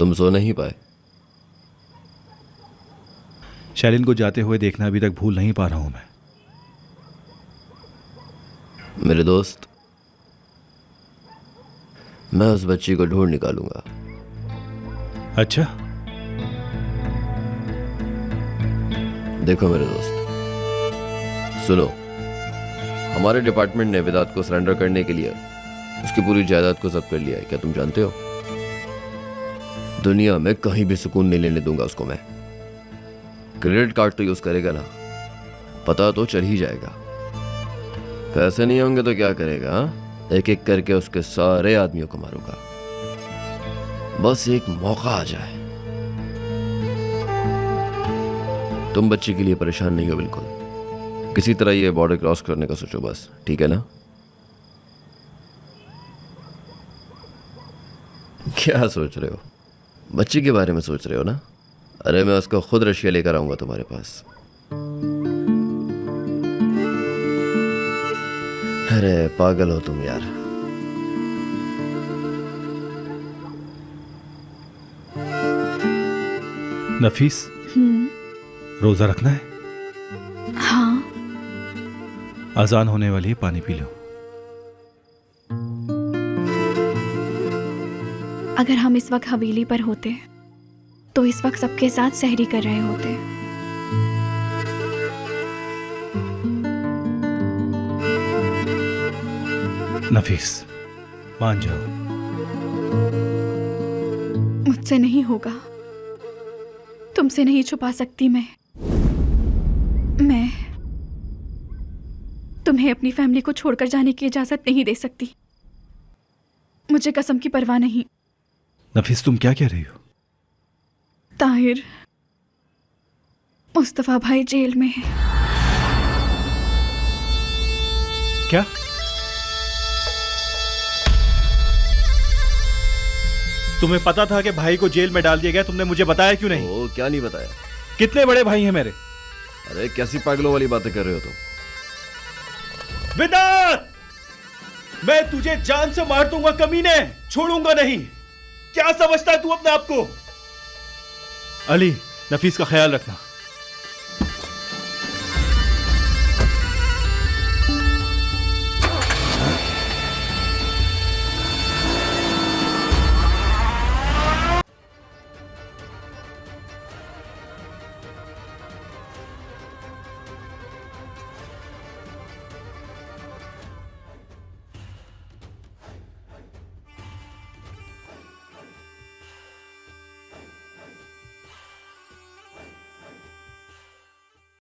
तुम सो नहीं पाए? शैलिन को जाते हुए देखना अभी तक भूल नहीं पा रहा हूं मैं। मेरे दोस्त, मैं उस बच्ची को ढूंढ निकालूंगा। अच्छा, देखो मेरे दोस्त, सुनो, हमारे डिपार्टमेंट ने वेदांत को सरेंडर करने के लिए उसकी पूरी जायदाद को जब्त कर लिया है। क्या तुम जानते हो? दुनिया में कहीं भी सुकून नहीं लेने दूंगा उसको मैं। क्रेडिट कार्ड तो यूज करेगा ना, पता तो चल ही जाएगा। पैसे नहीं होंगे तो क्या करेगा? एक एक करके उसके सारे आदमियों को मारूंगा, बस एक मौका आ जाए। तुम बच्ची के लिए परेशान नहीं हो बिल्कुल, किसी तरह ये बॉर्डर क्रॉस करने का सोचो बस, ठीक है ना? क्या सोच रहे हो? बच्ची के बारे में सोच रहे हो ना? अरे मैं उसको खुद रशिया लेकर आऊंगा तुम्हारे पास। अरे पागल हो तुम यार। नफीस, रोजा रखना है? हाँ। अजान होने वाली है, पानी पी लो। अगर हम इस वक्त हवेली पर होते तो इस वक्त सबके साथ सहरी कर रहे होते। नफीस, मान जाओ। मुझसे नहीं होगा, तुमसे नहीं छुपा सकती मैं तुम्हें अपनी फैमिली को छोड़कर जाने की इजाजत नहीं दे सकती। मुझे कसम की परवाह नहीं। नफीस, तुम क्या कह रही हो? ताहिर, मुस्तफा भाई जेल में है। क्या? तुम्हें पता था कि भाई को जेल में डाल दिया गया, तुमने मुझे बताया क्यों नहीं? ओ, क्या नहीं बताया? कितने बड़े भाई हैं मेरे? अरे कैसी पागलों वाली बातें कर रहे हो तुम? वेदांत, मैं तुझे जान से मार दूंगा कमीने, छोड़ूंगा नहीं। क्या समझता है तू अपने आप को? अली, नफीस का ख्याल रखना।